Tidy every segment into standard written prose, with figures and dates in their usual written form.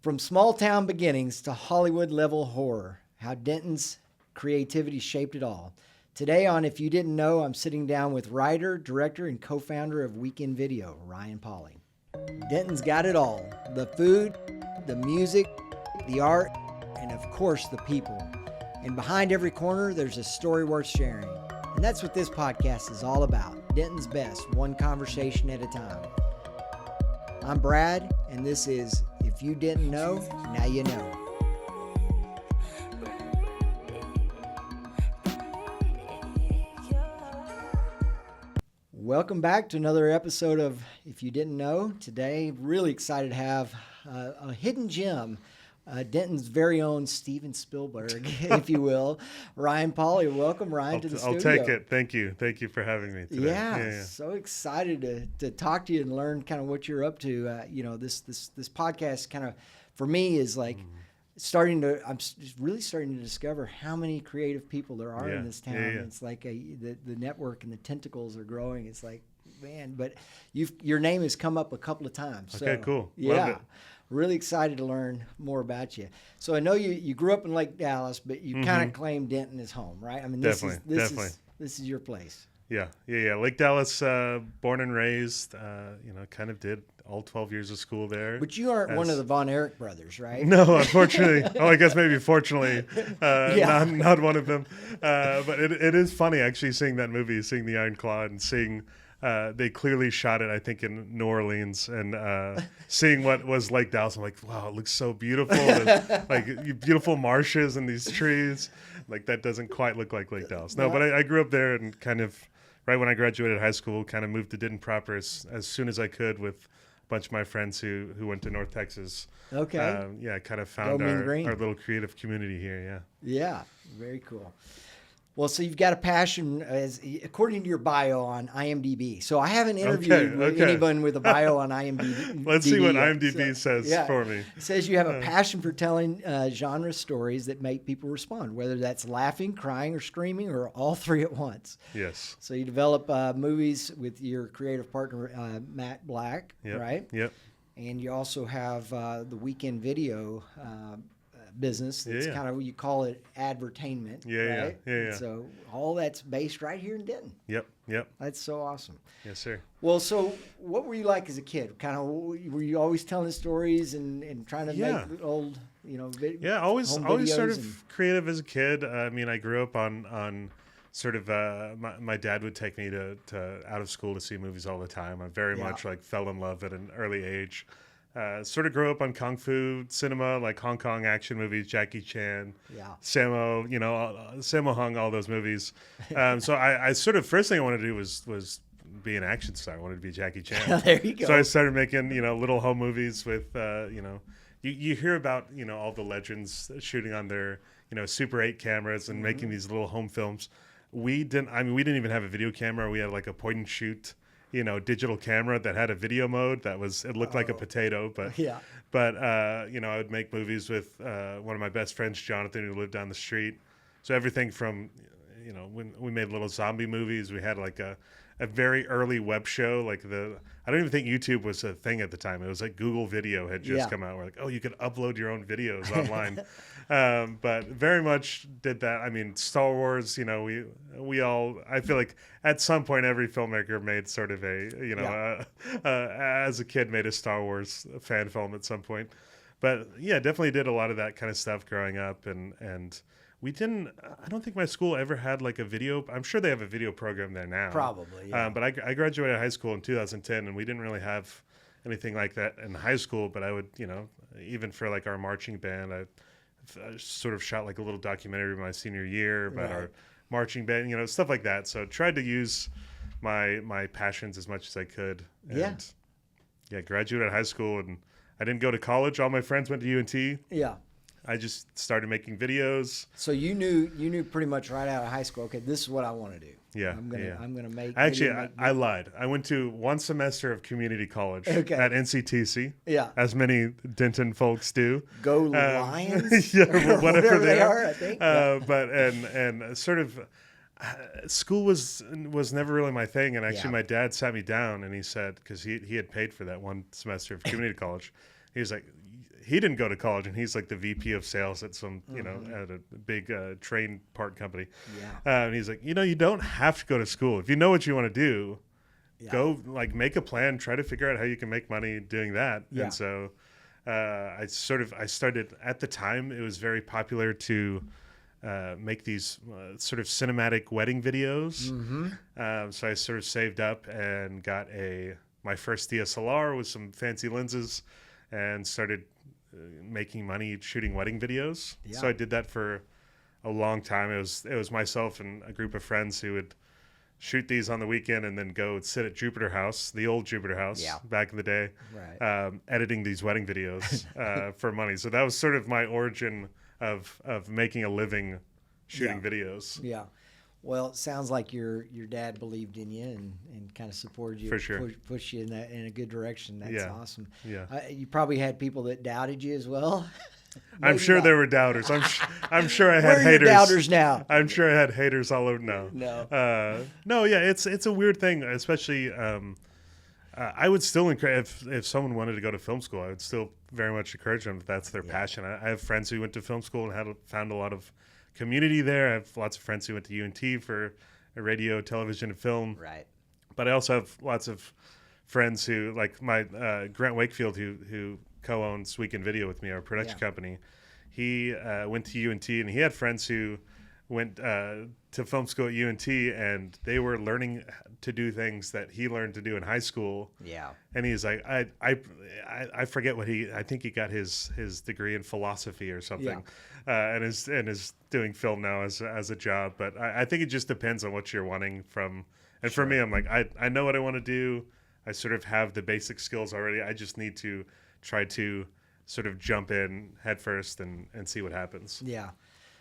From small town beginnings to Hollywood level horror, how Denton's creativity shaped it all. Today on If You Didn't Know, I'm sitting down with writer, director, and co-founder of Weekend Video, Ryan Pauly. Denton's got it all. The food, the music, the art, and of course the people. And behind every corner, there's a story worth sharing. And that's what this podcast is all about. Denton's best, one conversation at a time. I'm Brad, and this is If You Didn't Know, Now You Know. Welcome back to another episode of If You Didn't Know. Today, really excited to have a hidden gem, Denton's very own Steven Spielberg, if you will, Ryan Pauly. Welcome, Ryan, to the studio. I'll take it. Thank you. Thank you for having me today. Yeah. So excited to talk to you and learn kind of what you're up to. This podcast kind of, for me, is like I'm really starting to discover how many creative people there are in this town. It's like the network and the tentacles are growing. It's like, man, but your name has come up a couple of times. Okay, so, cool. Yeah. Love it. Really excited to learn more about you. So I know you grew up in Lake Dallas, but you kind of claim Denton is home, right? I mean, this is your place. Yeah. Lake Dallas, born and raised. Kind of did all 12 years of school there. But you aren't one of the Von Erich brothers, right? No, unfortunately. I guess maybe fortunately, not one of them. But it is funny actually seeing that movie, seeing The Iron Claw, and seeing. They clearly shot it, I think, in New Orleans, and seeing what was Lake Dallas, I'm like, wow, it looks so beautiful. Like beautiful marshes and these trees. Like that doesn't quite look like Lake Dallas. No, but I grew up there, and kind of right when I graduated high school, kind of moved to Denton proper as soon as I could with a bunch of my friends who went to North Texas. Okay. Kind of found our little creative community here. Yeah, very cool. Well, so you've got a passion, according to your bio on IMDb. So I haven't interviewed anyone with a bio on IMDb. Let's see what IMDb says for me. It says you have a passion for telling genre stories that make people respond, whether that's laughing, crying, or screaming, or all three at once. Yes. So you develop movies with your creative partner, Matt Black, right? Yep. And you also have the Weekend Video business. It's kind of, you call it advertainment, right? Yeah. So all that's based right here in Denton. Yep. That's so awesome. Yes, sir. Well, so what were you like as a kid? Kind of, were you always telling stories and trying to make old, always sort of and creative as a kid. I mean, I grew up on sort of my dad would take me to out of school to see movies all the time. I very much fell in love at an early age. Sort of grew up on kung fu cinema, like Hong Kong action movies, Jackie Chan, Sammo, Sammo Hung, all those movies. So I sort of, first thing I wanted to do was be an action star. I wanted to be Jackie Chan. There you go. So I started making, little home movies with, you hear about, all the legends shooting on their, Super 8 cameras and making these little home films. We didn't even have a video camera. We had like a point and shoot digital camera that had a video mode it looked like a potato, but I would make movies with one of my best friends, Jonathan, who lived down the street. So everything from, when we made little zombie movies, we had like a very early web show, I don't even think YouTube was a thing at the time. It was like Google Video had just come out. We're like, oh, you could upload your own videos online. But very much did that. I mean, Star Wars, we all, I feel like at some point every filmmaker made sort of as a kid made a Star Wars fan film at some point. But yeah, definitely did a lot of that kind of stuff growing up. And I don't think my school ever had like a video. I'm sure they have a video program there now. Probably, yeah. But I graduated high school in 2010, and we didn't really have anything like that in high school. But I would, even for like our marching band, I sort of shot like a little documentary my senior year about our marching band, stuff like that. So tried to use my passions as much as I could. And graduated high school, and I didn't go to college. All my friends went to UNT. Yeah. I just started making videos. So you knew pretty much right out of high school, okay, this is what I want to do. Yeah. I'm gonna make. Actually, I lied. I went to one semester of community college at NCTC. Yeah. As many Denton folks do. Go Lions. Whatever they are, I think. But and sort of. School was never really my thing, and actually my dad sat me down and he said, because he had paid for that one semester of community college, he was like, he didn't go to college, and he's like the VP of sales at some, at a big train part company. Yeah. And he's like, you don't have to go to school. If you know what you want to do, Yeah. go like make a plan, try to figure out how you can make money doing that. Yeah. And so I started at the time. It was very popular to make these sort of cinematic wedding videos. So I sort of saved up and got my first DSLR with some fancy lenses and started making money shooting wedding videos. Yeah. So I did that for a long time. It was myself and a group of friends who would shoot these on the weekend and then go sit at Jupiter House, the old Jupiter House back in the day, Right. editing these wedding videos for money. So that was sort of my origin of making a living shooting videos. Yeah. Well, it sounds like your dad believed in you and kind of supported you. For sure. Push you in a good direction. That's awesome. Yeah. You probably had people that doubted you as well. I'm sure there were doubters. I'm sure I had Where are haters. your doubters now? I'm sure I had haters all over. No. No. Yeah. It's a weird thing, especially. I would still encourage if someone wanted to go to film school. I would still very much encourage them if that's their passion. I have friends who went to film school and found a lot of community there. I have lots of friends who went to UNT for radio, television, and film. Right. But I also have lots of friends who, like my Grant Wakefield, who co-owns Weekend Video with me, our production company. He went to UNT, and he had friends who went to film school at UNT, and they were learning to do things that he learned to do in high school. Yeah. And he's like, I forget what I think he got his degree in philosophy or something, and is doing film now as a job. But I think it just depends on what you're wanting from. And for me, I'm like, I know what I want to do. I sort of have the basic skills already. I just need to try to sort of jump in head first and see what happens. Yeah.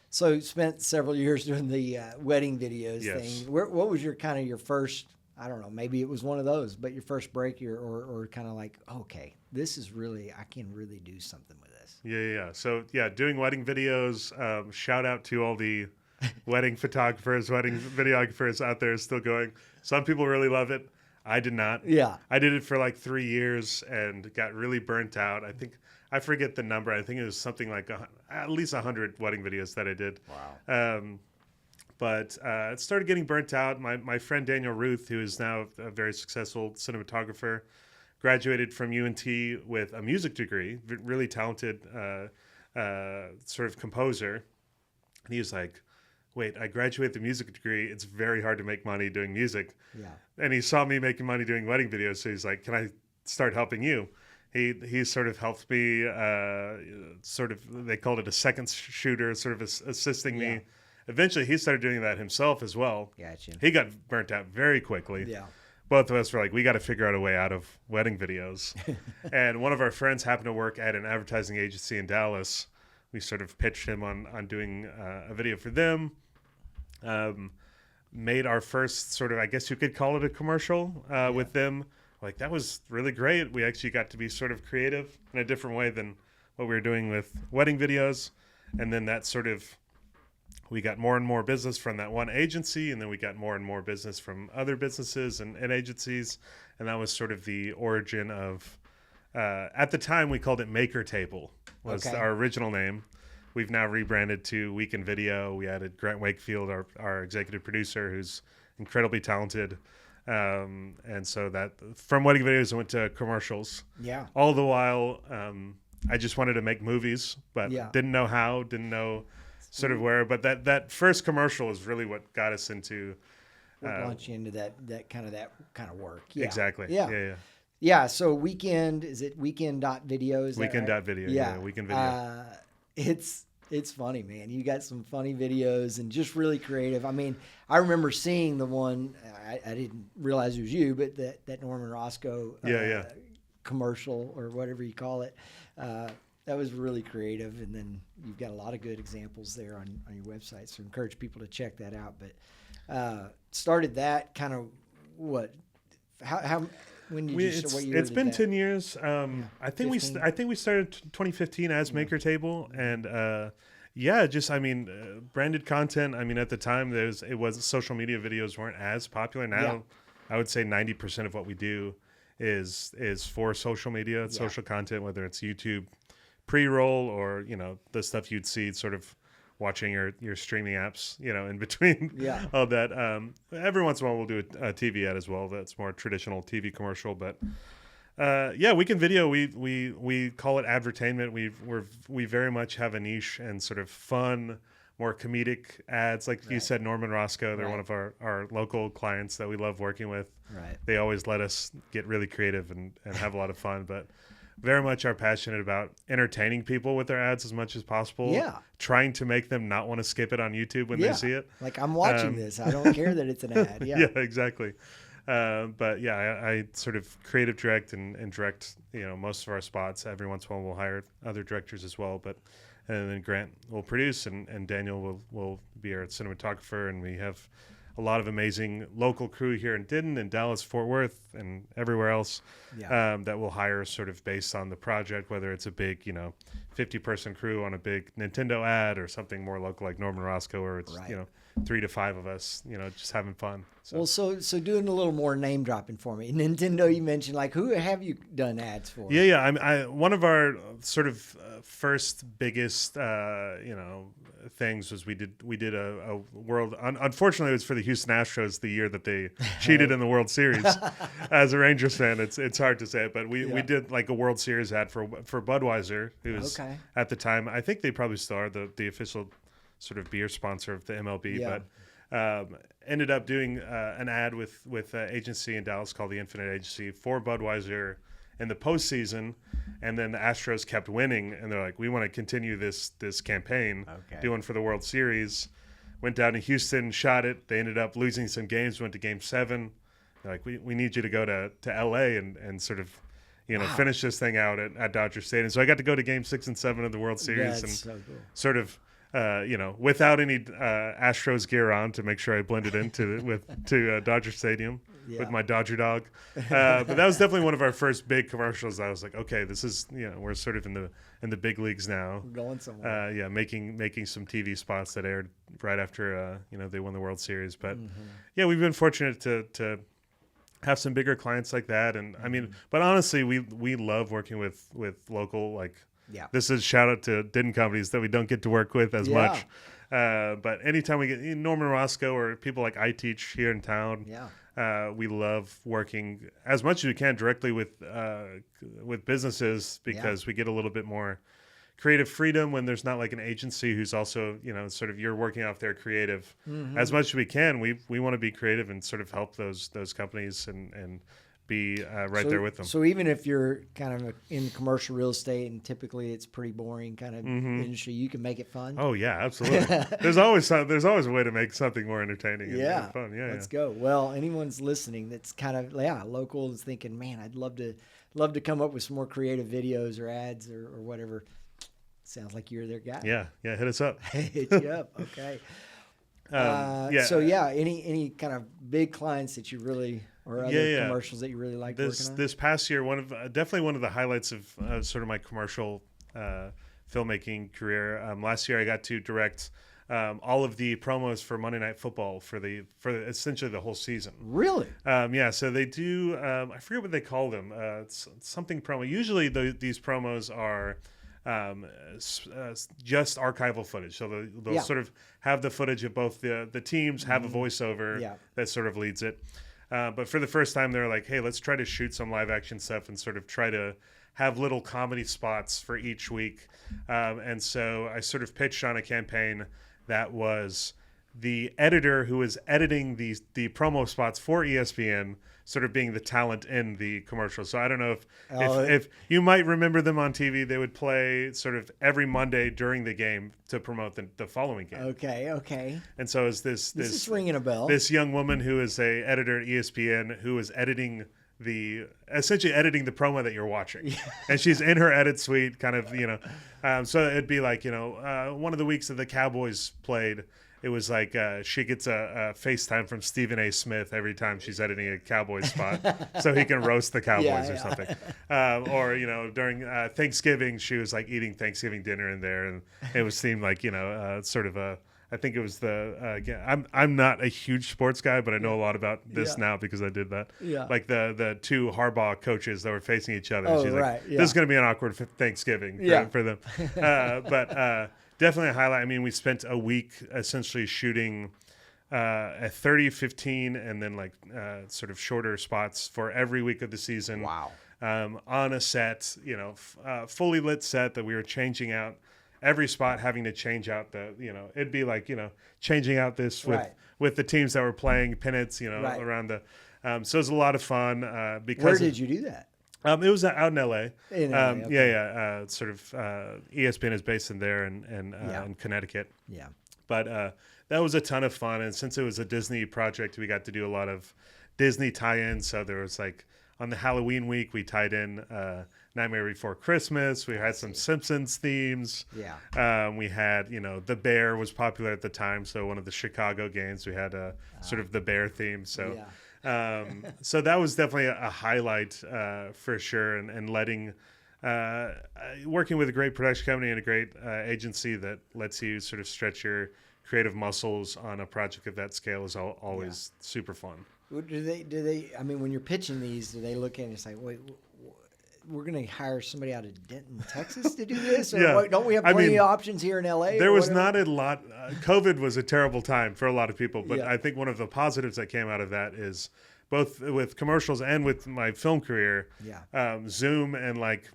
So you spent several years doing the wedding videos thing. What was your first, I don't know, maybe it was one of those, but your first break or kind of like, okay, this is really, I can really do something with this. Yeah. So doing wedding videos, shout out to all the wedding photographers, wedding videographers out there still going. Some people really love it. I did not. Yeah. I did it for like 3 years and got really burnt out. I forget the number. I think it was something like at least 100 wedding videos that I did. Wow. But it started getting burnt out. My friend Daniel Ruth, who is now a very successful cinematographer, graduated from UNT with a music degree, really talented sort of composer. And he was like, wait, I graduated with a music degree. It's very hard to make money doing music. Yeah. And he saw me making money doing wedding videos. So he's like, can I start helping you? He sort of helped me, they called it a second shooter, sort of assisting me. Eventually, he started doing that himself as well. Gotcha. He got burnt out very quickly. Yeah. Both of us were like, we got to figure out a way out of wedding videos. And one of our friends happened to work at an advertising agency in Dallas. We sort of pitched him on doing a video for them. Made our first sort of, I guess you could call it a commercial with them. Like, that was really great. We actually got to be sort of creative in a different way than what we were doing with wedding videos. And then that sort of, we got more and more business from that one agency, and then we got more and more business from other businesses and agencies. And that was sort of the origin of, at the time we called it Maker Table, was our original name. We've now rebranded to Weekend Video. We added Grant Wakefield, our executive producer, who's incredibly talented. And so that from wedding videos, I went to commercials. Yeah. All the while, I just wanted to make movies, but didn't know how, didn't know sort of where. But that first commercial is really what got us into. What launched you into that kind of work. Yeah. Exactly. Yeah. Yeah. So Weekend, is it weekend.video? Is Weekend.video. Right? Yeah. Weekend Video. It's funny, man. You got some funny videos and just really creative. I mean, I remember seeing the one, I didn't realize it was you, but that Norman Roscoe commercial or whatever you call it. That was really creative. And then you've got a lot of good examples there on your website. So I encourage people to check that out. But started that kind of how when did you start? What year it's did been that? 10 years. I think 15? we started 2015 as Maker Table, and branded content. I mean, at the time social media videos weren't as popular. Now, I would say 90% of what we do is for social media, social content, whether it's YouTube pre-roll or the stuff you'd see sort of watching your streaming apps, in between all that. Every once in a while we'll do a TV ad as well. That's more traditional TV commercial, but weekend video, we call it advertainment. We very much have a niche and sort of fun, more comedic ads. Like you said, Norman Roscoe, they're one of our local clients that we love working with. Right. They always let us get really creative and have a lot of fun, but very much are passionate about entertaining people with their ads as much as possible. Yeah. Trying to make them not want to skip it on YouTube when they see it. Like, I'm watching this. I don't care that it's an ad. Yeah. Yeah, exactly. But yeah, I sort of creative direct and direct, most of our spots. Every once in a while we'll hire other directors as well, and then Grant will produce and Daniel will be our cinematographer, and we have a lot of amazing local crew here in Denton and Dallas, Fort Worth, and everywhere else that we'll hire sort of based on the project, whether it's a big, 50-person crew on a big Nintendo ad or something more local like Norman Roscoe, or it's, 3 to 5 of us, just having fun. So. Well, so doing a little more name dropping for me. Nintendo, you mentioned, like, who have you done ads for? Yeah. I one of our sort of first biggest, things was we did a world. Unfortunately, it was for the Houston Astros the year that they cheated in the World Series. As a Rangers fan, it's hard to say it, but we did like a World Series ad for Budweiser, who was at the time, I think they probably still are the official sort of beer sponsor of the MLB, but ended up doing an ad with an agency in Dallas called the Infinite Agency for Budweiser in the postseason, and then the Astros kept winning, and they're like, we want to continue this campaign, doing for the World Series. Went down to Houston, shot it. They ended up losing some games, went to Game 7. They're like, we need you to go to LA and sort of finish this thing out at Dodger Stadium. So I got to go to Game 6 and 7 of the World Series. That's so cool. Sort of without any Astros gear on to make sure I blended into Dodger Stadium with my Dodger dog. But that was definitely one of our first big commercials. I was like, okay, this is we're sort of in the big leagues now. We're going somewhere. Making some TV spots that aired right after they won the World Series. But we've been fortunate to have some bigger clients like that. And I mean, but honestly, we love working with local, like. Yeah. This is shout out to Denton companies that we don't get to work with as much. But anytime we get Norman Roscoe or people like I Teach here in town, we love working as much as we can directly with businesses, because we get a little bit more creative freedom when there's not like an agency who's also, sort of you're working off their creative. As much as we can, we want to be creative and sort of help those companies and be there with them. So even if you're kind of in commercial real estate and typically it's pretty boring kind of industry, you can make it fun. Oh yeah, absolutely. There's always a way to make something more entertaining and fun. Let's go. Well, anyone's listening that's kind of local is thinking, man, I'd love to come up with some more creative videos or ads or whatever. Sounds like you're their guy. Yeah, hit us up. Hit you up. Okay. So any kind of big clients that you really, or other commercials that you really like working on? This past year, definitely one of the highlights of sort of my commercial filmmaking career. Last year, I got to direct all of the promos for Monday Night Football for essentially the whole season. Really? So they do. I forget what they call them. It's something promo. Usually these promos are just archival footage, so they'll sort of have the footage of both the teams, have a voiceover that sort of leads it. But for the first time, they're like, hey, let's try to shoot some live action stuff and sort of try to have little comedy spots for each week. And so I sort of pitched on a campaign that was the editor who was editing the promo spots for ESPN sort of being the talent in the commercial. So I don't know if you might remember them on TV. They would play sort of every Monday during the game to promote the following game. Okay. And so is this is ringing a bell. This young woman who is a editor at ESPN who is essentially editing the promo that you're watching. And she's in her edit suite kind of, so it'd be like, one of the weeks that the Cowboys played, it was like she gets a FaceTime from Stephen A. Smith every time she's editing a Cowboys spot so he can roast the Cowboys or something. Or, during Thanksgiving, she was like eating Thanksgiving dinner in there, and it was seemed like, sort of a I think it was again, I'm not a huge sports guy, but I know a lot about this now because I did that. Yeah. Like the two Harbaugh coaches that were facing each other. Oh, She's right. like, Yeah. this is going to be an awkward Thanksgiving for them. But definitely a highlight. I mean, we spent a week essentially shooting a 30, 15, and then like sort of shorter spots for every week of the season. Wow. On a set, fully lit set that we were changing out. Every spot having to change out it'd be like, changing out this with the teams that were playing pennants, around the, so it was a lot of fun, because Where did you do that? it was out in LA. In LA, okay. Yeah. Sort of, ESPN is based in there and in Connecticut. Yeah. But, that was a ton of fun. And since it was a Disney project, we got to do a lot of Disney tie-ins. So there was like on the Halloween week, we tied in, Nightmare Before Christmas. We had some Simpsons themes. Yeah. We had, the bear was popular at the time. So one of the Chicago games, we had a sort of the bear theme. So, so that was definitely a highlight for sure. And letting, working with a great production company and a great agency that lets you sort of stretch your creative muscles on a project of that scale is always super fun. Do they, I mean, when you're pitching these, do they look at it and say, wait, we're going to hire somebody out of Denton, Texas to do this? Or don't we have plenty of options here in LA? There was not a lot. COVID was a terrible time for a lot of people, but I think one of the positives that came out of that is both with commercials and with my film career, Zoom and like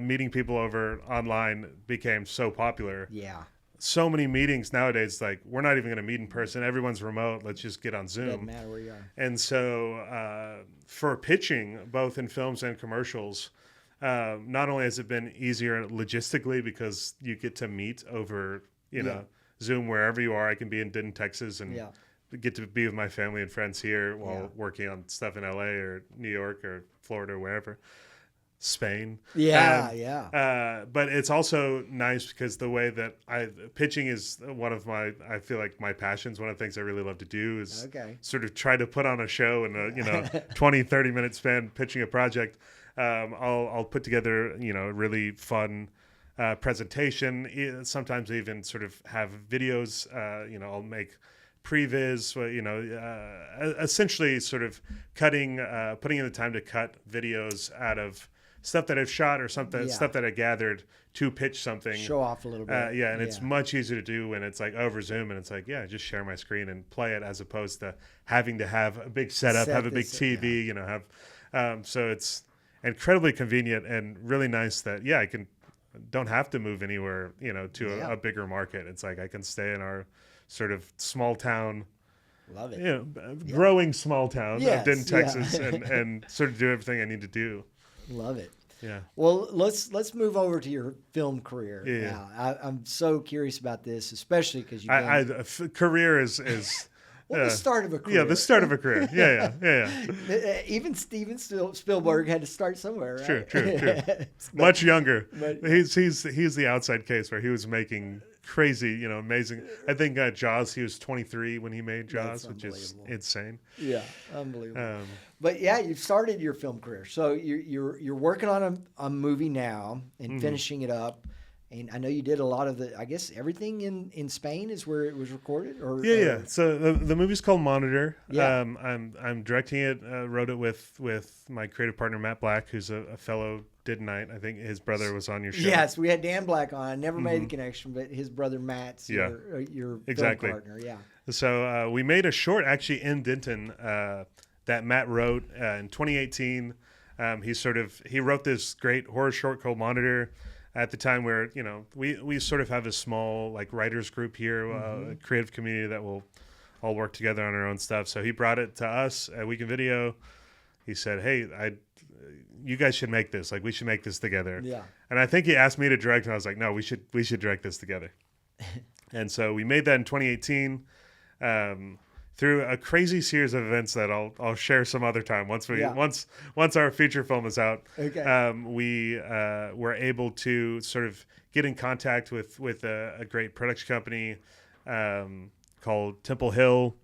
meeting people over online became so popular. Yeah. So many meetings nowadays, like we're not even going to meet in person. Everyone's remote. Let's just get on Zoom. Doesn't matter where you are. And so for pitching, both in films and commercials, not only has it been easier logistically because you get to meet over, Zoom wherever you are. I can be in Denton, Texas, and get to be with my family and friends here while working on stuff in LA or New York or Florida or wherever. Spain. But it's also nice because the way that pitching is one of I feel like my passions. One of the things I really love to do is sort of try to put on a show in a 20, 30 minute span pitching a project. I'll put together, a really fun presentation. Sometimes even sort of have videos, I'll make previs, essentially sort of putting in the time to cut videos out of stuff that I've shot or stuff that I gathered to pitch something. Show off a little bit. And it's much easier to do when it's like over Zoom and it's like, just share my screen and play it as opposed to having to have a big setup, have a big TV, so it's incredibly convenient and really nice that, don't have to move anywhere, to a bigger market. It's like I can stay in our sort of small town, love it, growing small town of Denton, Texas, and sort of do everything I need to do. Love it. Yeah. Well, let's move over to your film career now. I'm so curious about this, especially because you career is well, the start of a career. Yeah, the start of a career. Yeah. Even Steven Spielberg had to start somewhere, right? True. Much younger. He's the outside case where he was making crazy, amazing. I think Jaws, he was 23 when he made Jaws, which is insane. Yeah, unbelievable. But you've started your film career, so you're working on a movie now and finishing it up. And I know you did a lot of everything in Spain is where it was recorded. So the movie's called Monitor. Yeah. I'm directing it. Wrote it with my creative partner Matt Black, who's a fellow Dentonite. I think his brother was on your show. Yes, we had Dan Black on. I never made the connection, but his brother Matt's your film partner. Yeah. So we made a short actually in Denton that Matt wrote in 2018. He wrote this great horror short called Monitor. At the time where, we sort of have a small like writers group here, a creative community that will all work together on our own stuff. So he brought it to us at Weekend Video. He said, hey, you guys should make this. Like, we should make this together. Yeah. And I think he asked me to direct, and I was like, no, we should direct this together. And so we made that in 2018. Through a crazy series of events that I'll share some other time once our feature film is out. Okay. We were able to sort of get in contact with a great production company called Temple Hill,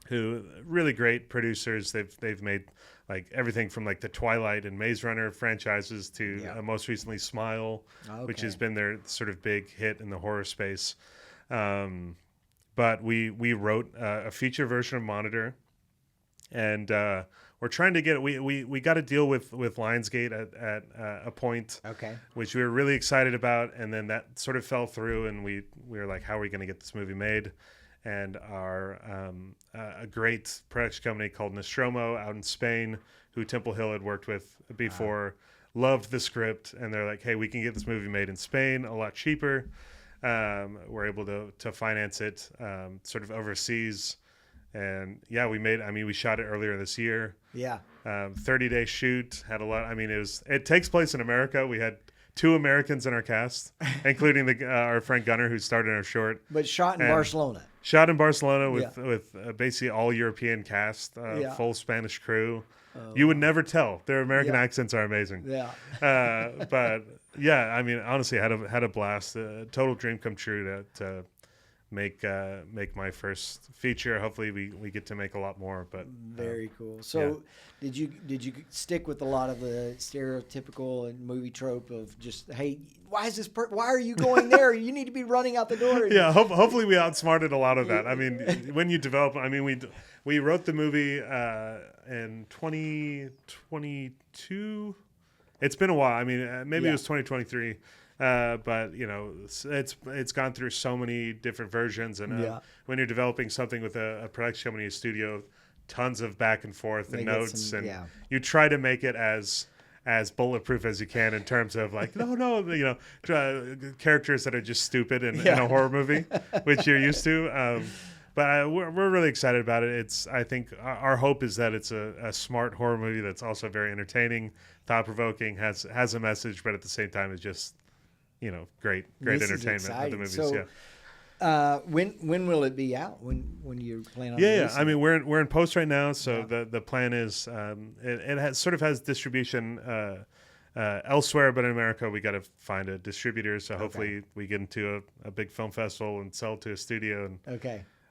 who really great producers. They've made like everything from like the Twilight and Maze Runner franchises to most recently Smile, which has been their sort of big hit in the horror space. but we wrote a feature version of Monitor, and we're trying to get we got a deal with Lionsgate at a point, Okay. which we were really excited about, and then that sort of fell through, and we were like, how are we going to get this movie made? And our a great production company called Nostromo out in Spain, who Temple Hill had worked with before, loved the script, and they're like, hey, we can get this movie made in Spain a lot cheaper. We're able to finance it sort of overseas. And yeah, we shot it earlier this year. Yeah. 30-day shoot, had a lot. I mean, it takes place in America. We had 2 Americans in our cast, including our friend Gunnar, who starred in our short. But shot in Barcelona. Shot in Barcelona with basically all European cast, full Spanish crew. You would never tell. Their American accents are amazing. Yeah. But yeah, I mean, honestly, had a blast. A total dream come true to make my first feature. Hopefully, we get to make a lot more. But very cool. So, did you stick with a lot of the stereotypical and movie trope of just, hey, why are you going there? You need to be running out the door. Yeah. Hopefully, we outsmarted a lot of that. I mean, when you develop, I mean, we wrote the movie in 2022. It's been a while. I mean, maybe it was 2023. But you know, it's gone through so many different versions, and when you're developing something with a production company, a studio, tons of back and forth and notes, you try to make it as bulletproof as you can in terms of like, no, you know, characters that are just stupid in a horror movie, which you're used to. But we're really excited about it. I think our hope is that it's a smart horror movie that's also very entertaining, thought-provoking, has a message, but at the same time is just, you know, great entertainment of the movies. So, when will it be out? When you plan on? Yeah. I mean, we're in post right now, so the plan is it has distribution elsewhere, but in America we got to find a distributor. So hopefully we get into a big film festival and sell to a studio. And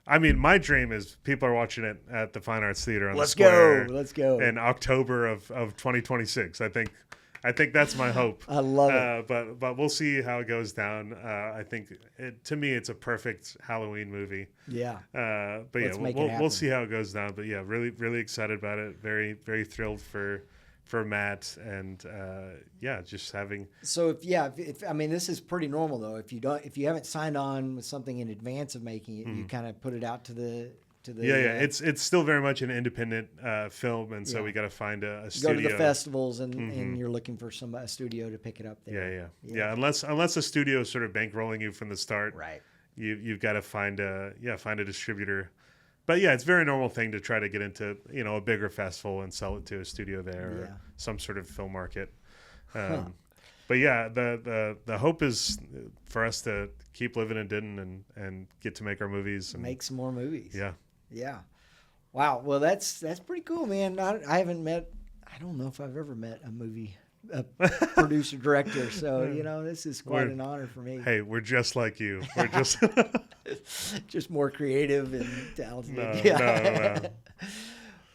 I mean, my dream is people are watching it at the Fine Arts Theater on the Square. Let's go. In October of 2026, I think that's my hope. I love it. But we'll see how it goes down. I think to me it's a perfect Halloween movie. Yeah. But we'll see how it goes down. But yeah, really really excited about it. Very very thrilled for Matt, and just having. So if I mean, this is pretty normal though. If you haven't signed on with something in advance of making it, you kind of put it out to the. It's still very much an independent film, and so we got to find a studio. Go to the festivals, and you're looking for a studio to pick it up there. Yeah. Unless a studio is sort of bankrolling you from the start, right? You've got to find a distributor. But yeah, it's a very normal thing to try to get into a bigger festival and sell it to a studio there or some sort of film market. But yeah, the hope is for us to keep living in Denton and get to make our movies and make some more movies. Yeah. Wow. Well, that's pretty cool, man. I haven't met. I don't know if I've ever met a producer director. So this is quite an honor for me. Hey, we're just like you. We're just just more creative and talented. No.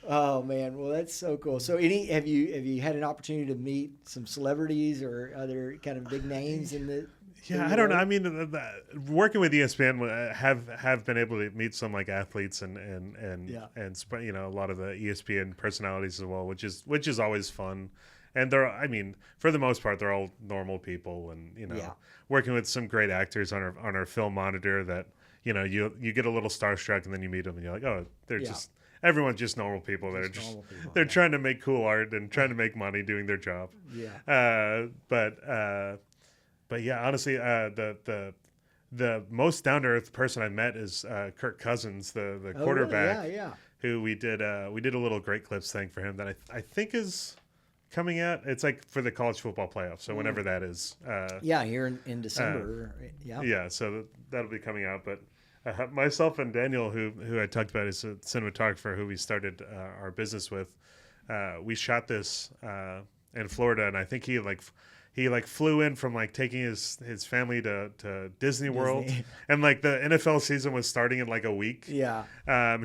Oh man, well that's so cool. So have you had an opportunity to meet some celebrities or other kind of big names in the? Yeah, I don't know. I mean, working with ESPN, have been able to meet some like athletes and a lot of the ESPN personalities as well, which is always fun. And for the most part, they're all normal people, and working with some great actors on our film Monitor that you get a little starstruck, and then you meet them and you're like, oh, they're just. Everyone's just normal people that are just they're trying to make cool art and trying to make money doing their job. Yeah. But yeah, honestly, the most down to earth person I met is Kirk Cousins, the quarterback. Really? Yeah. Who we did a little Great Clips thing for him that I think is coming out. It's like for the college football playoffs, so whenever that is. Here in December. Yeah, so that'll be coming out, but. Myself and Daniel, who I talked about, is a cinematographer who we started our business with. We shot this in Florida, and I think he flew in from taking his family to Disney World, and the NFL season was starting in a week. Yeah.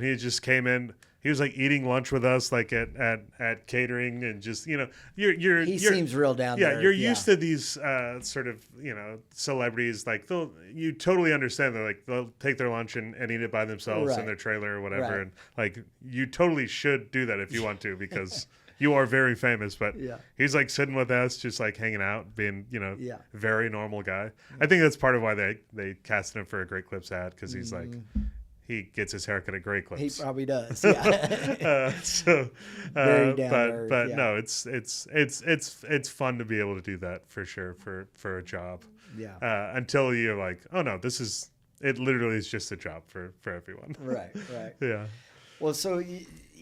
He just came in, he was like eating lunch with us, like at catering, and just, you know, you're He seems real down yeah, there. you're used to these sort of, you know, celebrities, like you totally understand that, like, they'll take their lunch and eat it by themselves in their trailer or whatever, and like you totally should do that if you want to, because you are very famous. But he's like sitting with us, just like hanging out, being, you know, very normal guy. I think that's part of why they casted him for a Great Clips ad, because he's like, he gets his haircut at Great Clips. He probably does. Yeah. Very down to earth, no, it's fun to be able to do that for sure for a job. Yeah. Until you're like, oh no, it literally is just a job for everyone. Right. Yeah. Well, so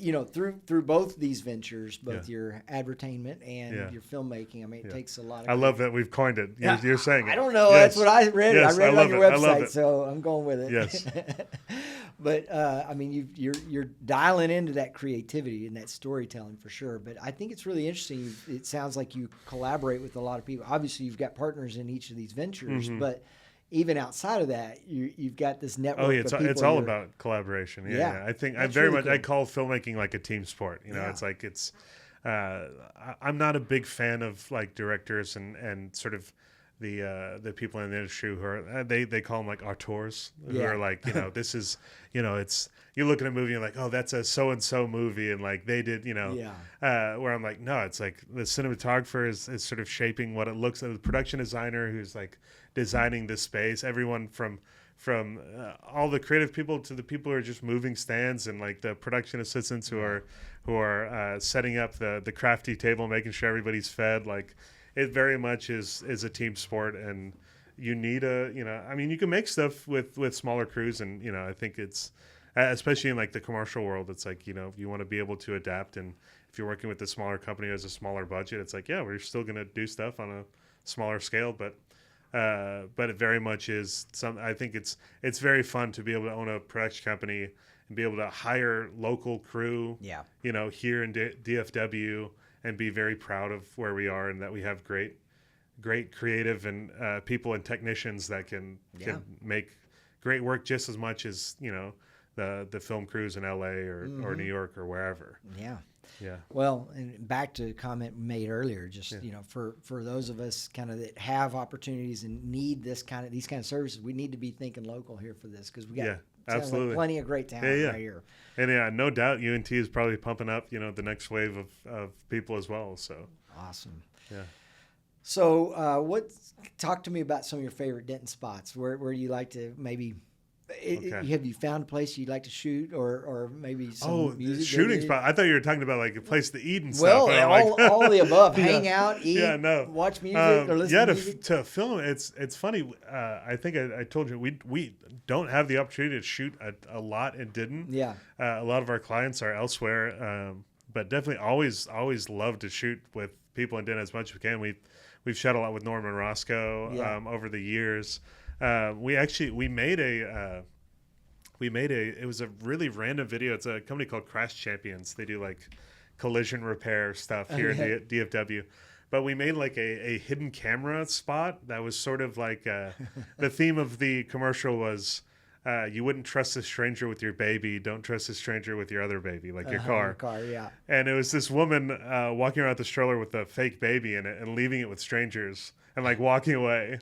you know, through both these ventures, both your advertainment and your filmmaking, I mean, it takes a lot of. I love that we've coined it. You're saying it. I don't know. Yes. That's what I read. Yes, I read it on your website, so I'm going with it. Yes. But I mean, you're dialing into that creativity and that storytelling for sure. But I think it's really interesting. It sounds like you collaborate with a lot of people. Obviously, you've got partners in each of these ventures, but even outside of that, you've got this network. Oh, yeah, it's all about collaboration. Yeah. I think I'm very much. Cool. I call filmmaking like a team sport. You know, it's like I'm not a big fan of like directors and sort of the people in the industry who are they call them like auteurs, who are like, you know, this is, you know, it's, you look at a movie and like, oh, that's a so and so movie, and like they did, you know, where I'm like, no, it's like the cinematographer is sort of shaping what it looks like, the production designer who's like designing the space, everyone from all the creative people to the people who are just moving stands, and like the production assistants who are setting up the crafty table, making sure everybody's fed. Like, it very much is a team sport, and you need I mean, you can make stuff with smaller crews, and, you know, I think it's, especially in like the commercial world, it's like, you know, you want to be able to adapt, and if you're working with a smaller company who has a smaller budget, it's like, yeah, we're still going to do stuff on a smaller scale, but it very much is I think it's very fun to be able to own a production company and be able to hire local crew, you know, here in DFW, and be very proud of where we are, and that we have great creative and people and technicians that can make great work just as much as, you know, the film crews in LA or New York or wherever. Yeah. Well, and back to a comment made earlier, just, you know, for those of us kind of that have opportunities and need these kind of services, we need to be thinking local here for this, because we got absolutely plenty of great talent right here. And no doubt UNT is probably pumping up, you know, the next wave of people as well. So awesome. Yeah. So talk to me about some of your favorite Denton spots, where you like to maybe. Have you found a place you'd like to shoot, or maybe some music shooting spot? I thought you were talking about like a place to eat and stuff. Well, all the above. Hang out, eat, watch music, or listen to music. To film, it's funny. I think I told you we don't have the opportunity to shoot a lot in Denton. Yeah. A lot of our clients are elsewhere, but definitely always love to shoot with people in Denton as much as we can. We've shot a lot with Norman Roscoe over the years. We made it was a really random video. It's a company called Crash Champions. They do like collision repair stuff here in DFW. But we made like a hidden camera spot that was sort of like the theme of the commercial was you wouldn't trust a stranger with your baby. Don't trust a stranger with your other baby, like your car. And it was this woman walking around the stroller with a fake baby in it and leaving it with strangers and like walking away.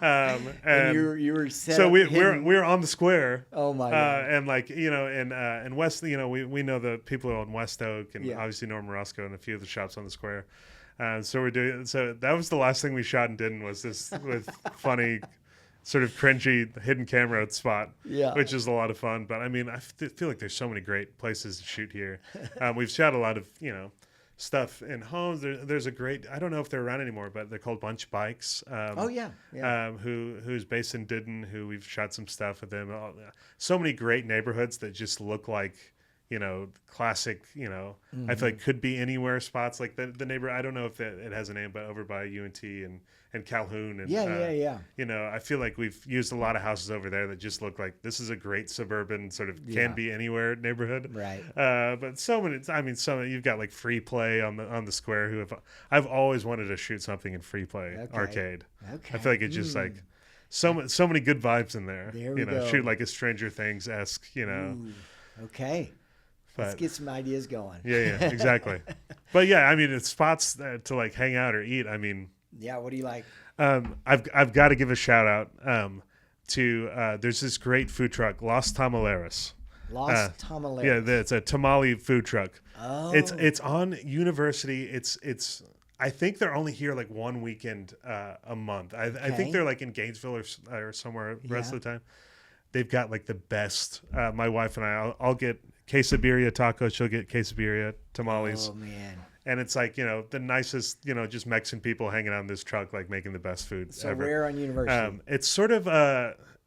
And you were set so we're on the square. Oh my God. And like, you know, in West, you know, we know the people on West Oak, and obviously Norman Roscoe and a few of the shops on the square. So that was the last thing we shot in Denton, was this with funny, sort of cringy hidden camera spot, which is a lot of fun. But I mean, I feel like there's so many great places to shoot here. We've shot a lot of, you know, stuff in homes. There's a great, I don't know if they're around anymore, but they're called Bunch Bikes. Who's based in Denton, who we've shot some stuff with them. So many great neighborhoods that just look like, you know, classic, you know, I feel like could be anywhere spots, like the neighbor, I don't know if it has a name, but over by UNT and Calhoun. And, you know, I feel like we've used a lot of houses over there that just look like this is a great suburban sort of can be anywhere neighborhood. Right. But so many, you've got like Free Play on the square, I've always wanted to shoot something in Free Play arcade. Okay. I feel like it's just like so many good vibes in there. There we go. Shoot like a Stranger Things-esque, you know. Okay. Let's get some ideas going. Yeah, exactly. But yeah, I mean, it's spots to like hang out or eat. I mean, yeah. What do you like? I've got to give a shout out to there's this great food truck, Los Tamaleras. Los Tamaleras. Yeah, it's a tamale food truck. Oh, it's on University. It's I think they're only here like one weekend a month. I think they're like in Gainesville or somewhere the rest of the time. They've got like the best. My wife and I'll get quesabirria tacos. She'll get quesabirria tamales. Oh man. And it's like, the nicest, just Mexican people hanging out in this truck, like making the best food So ever. where on University? It's sort of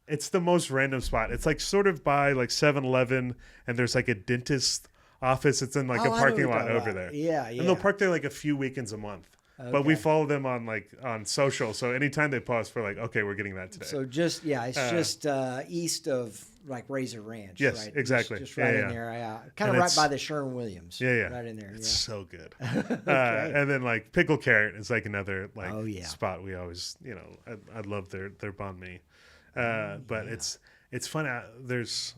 it's the most random spot. It's like sort of by like 7-Eleven, and there's like a dentist office. It's in like a parking lot over there. Yeah. And they'll park there like a few weekends a month. Okay. But we follow them on social. So anytime they post, we're like, okay, we're getting that today. So it's just east of like Razor Ranch. Yes, right? exactly. Just right in there. Yeah. Kind of right by the Sherwin-Williams. Yeah. Right in there. It's so good. And then like Pickle Carrot is like another like spot we always, I love their banh mi. But it's fun. There's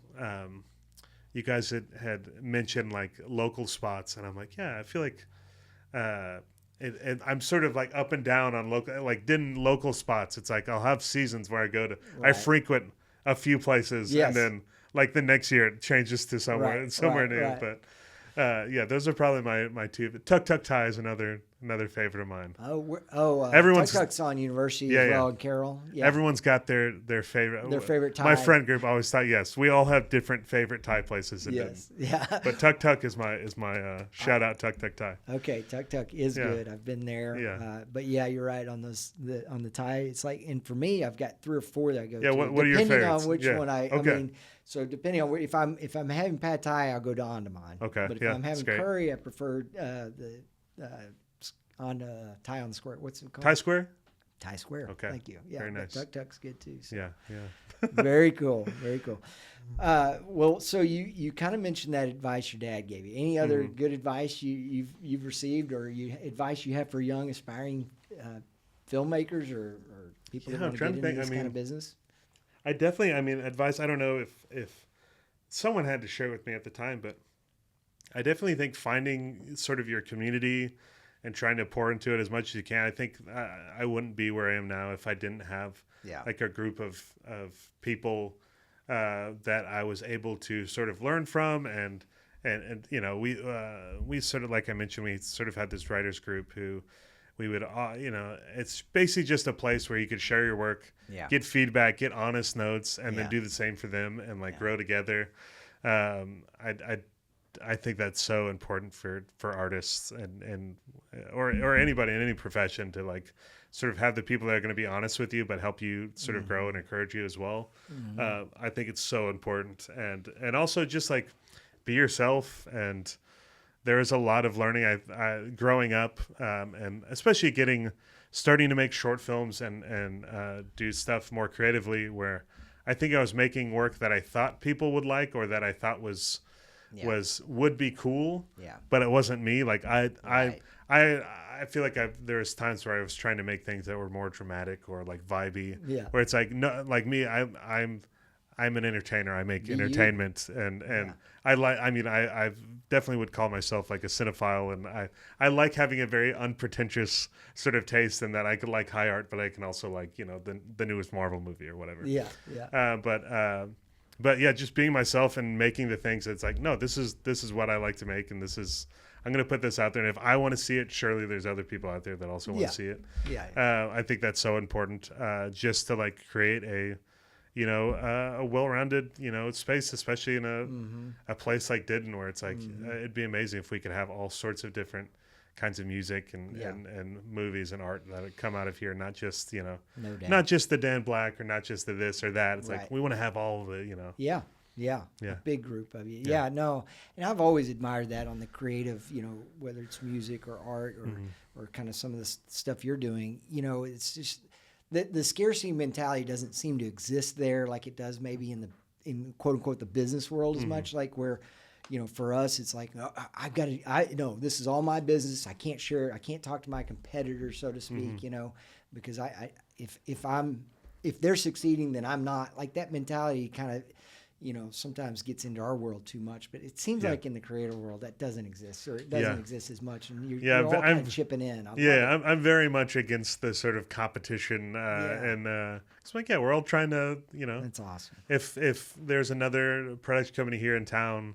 you guys had mentioned like local spots, and I'm like, yeah, I feel like and I'm sort of like up and down on local spots. It's like I'll have seasons where I go to I frequent a few places, and then like the next year it changes to somewhere new. Right. But yeah, those are probably my two. Tuk Tuk Thai is another favorite of mine. Everyone's Tuk Tuk's on University as well in Carroll. Yeah. Everyone's got their favorite. Their favorite Thai. My friend group always thought we all have different favorite Thai places. Yes, yeah. But Tuk Tuk is my shout out Tuk Tuk Thai. Okay, Tuk Tuk is good. I've been there. Yeah. But yeah, you're right on on the Thai. It's like, and for me, I've got 3 or 4 that I go to. Yeah, what are your favorites? Depending on which one I mean. So depending on if I'm having pad Thai, I'll go to Andaman. Okay. But if I'm having curry, I prefer the Thai on the Square. What's it called? Thai Square. Thai Square. Okay. Thank you. Yeah. Very nice. Tuk Tuk's good too. So. Yeah. Very cool. Very cool. Well, so you kind of mentioned that advice your dad gave you. Any other good advice you've received, or advice you have for young aspiring filmmakers or people that want to get into this kind of business? I definitely, advice. I don't know if someone had to share with me at the time, but I definitely think finding sort of your community and trying to pour into it as much as you can. I think I wouldn't be where I am now if I didn't have like a group of people that I was able to sort of learn from, and we sort of, like I mentioned, we sort of had this writers group who we would it's basically just a place where you could share your work, get feedback, get honest notes, and then do the same for them and like grow together. I think that's so important for artists and or anybody in any profession to like sort of have the people that are going to be honest with you but help you sort of grow and encourage you as well. I think it's so important, and also just like be yourself. And there is a lot of learning I growing up, and especially starting to make short films and do stuff more creatively, where I think I was making work that I thought people would like, or that I thought would be cool, but it wasn't me. Like I feel like there's times where I was trying to make things that were more dramatic or like vibey, where it's like, no, like me, I'm an entertainer. I make entertainment, and I definitely would call myself like a cinephile, and I like having a very unpretentious sort of taste, in that I could like high art, but I can also like the newest Marvel movie or whatever. But yeah, just being myself and making the things that's like, no, this is what I like to make, and I'm going to put this out there. And if I want to see it, surely there's other people out there that also want to see it. I think that's so important, just to like create a well-rounded, space, especially in a place like Denton, where it's like, it'd be amazing if we could have all sorts of different kinds of music and movies and art that would come out of here, not just not just the Dan Black, or not just the this or that. It's like we want to have all of it, a big group of you. No, and I've always admired that on the creative, whether it's music or art or kind of some of the stuff you're doing. It's just the scarcity mentality doesn't seem to exist there like it does maybe in quote unquote the business world as much, like where for us, it's like, no, this is all my business. I can't share. I can't talk to my competitors, so to speak, because if they're succeeding, then I'm not. Like that mentality kind of, sometimes gets into our world too much. But it seems like in the creator world that doesn't exist, or it doesn't exist as much, and you're all kind of chipping in. I'm very much against the sort of competition, and it's like, we're all trying to, That's awesome. If there's another production company here in town,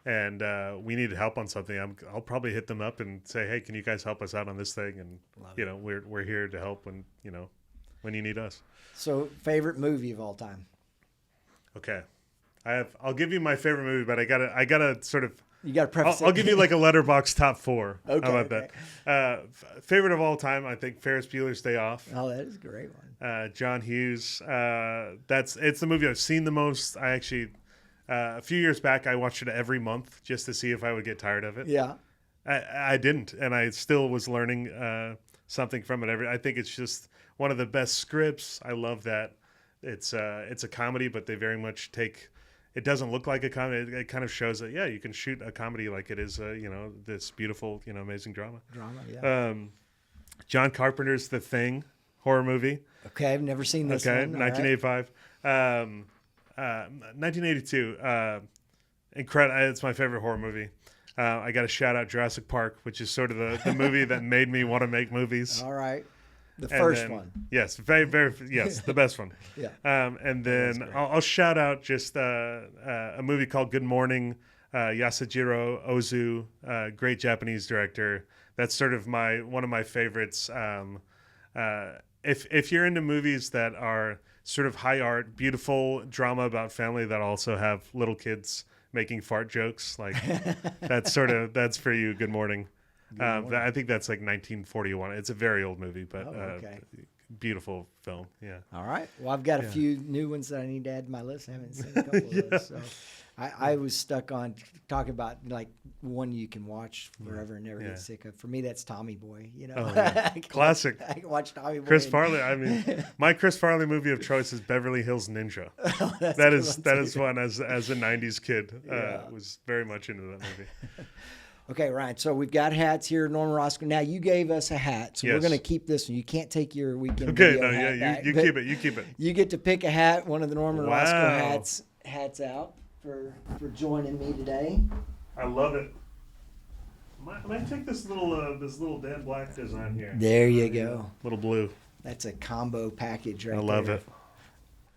and we needed help on something, I'll probably hit them up and say, hey, can you guys help us out on this thing? And we're here to help when you need us. So, favorite movie of all time? Okay, I'll give you my favorite movie, but I gotta sort of. You gotta preface I'll give you like a letterbox top 4. Okay, how about that? Favorite of all time, I think Ferris Bueller's Day Off. Oh, that is a great one. John Hughes. It's the movie I've seen the most. I actually. A few years back, I watched it every month just to see if I would get tired of it. Yeah. I didn't, and I still was learning something from it. I think it's just one of the best scripts. I love that it's a comedy, but they very much take. It doesn't look like a comedy. It kind of shows that you can shoot a comedy like it is. This beautiful, amazing drama. Yeah. John Carpenter's The Thing horror movie. Okay, I've never seen this one. 1985. 1982. Incredible. It's my favorite horror movie. I got to shout out Jurassic Park, which is sort of the movie that made me want to make movies. All right. The first one. Yes, very, very, yes, the best one. Yeah. And then I'll shout out just a movie called Good Morning, Yasujiro Ozu, great Japanese director. That's sort of one of my favorites. If you're into movies that are sort of high art, beautiful drama about family that also have little kids making fart jokes, like that's for you. Good Morning. I think that's like 1941. It's a very old movie, but beautiful film. Yeah. All right. Well, I've got a few new ones that I need to add to my list. I haven't seen a couple of those. So I was stuck on talking about like one you can watch forever and never get sick of. For me, that's Tommy Boy. Classic. I can watch Tommy Boy. Chris Farley. I mean, my Chris Farley movie of choice is Beverly Hills Ninja. That is one as a '90s kid was very much into that movie. Okay, Ryan. So we've got hats here, Norman Roscoe. Now you gave us a hat, so we're going to keep this one. You can't take your weekend video hat back, you keep it. You keep it. You get to pick a hat, one of the Norman Roscoe hats out for joining me today. I love it. Might take this little Dan Black design here. There you go. Little blue. That's a combo package right there. I love it.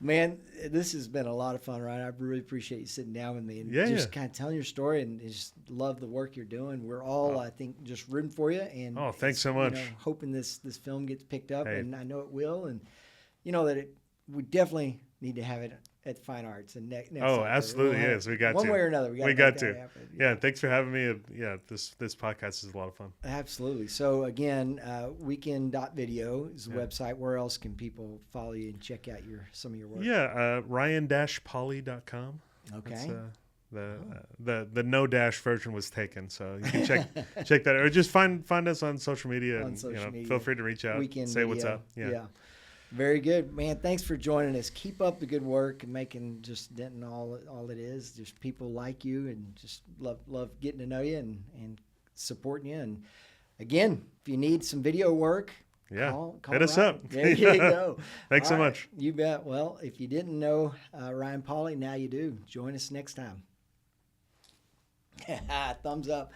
Man, this has been a lot of fun, Ryan. I really appreciate you sitting down with me and just kind of telling your story, and just love the work you're doing. We're all, I think, just rooting for you. And thanks so much. Hoping this film gets picked up, and I know it will. And that we definitely need to have it at Fine Arts and next. Absolutely, yes, we got to. One way or another, we got to. Yeah, thanks for having me. This podcast is a lot of fun. Absolutely. So again, weekend.video is the website. Where else can people follow you and check out some of your work? Yeah, ryan-polly.com. Okay. That's, the no dash version was taken, so you can check that, or just find us on social media, media. Feel free to reach out, say what's up. Yeah. Very good, man. Thanks for joining us. Keep up the good work and making just Denton all it is. Just people like you and just love getting to know you and supporting you. And again, if you need some video work, call hit us up. There you go. Thanks so much. You bet. Well, if you didn't know Ryan Polly, now you do. Join us next time. Thumbs up.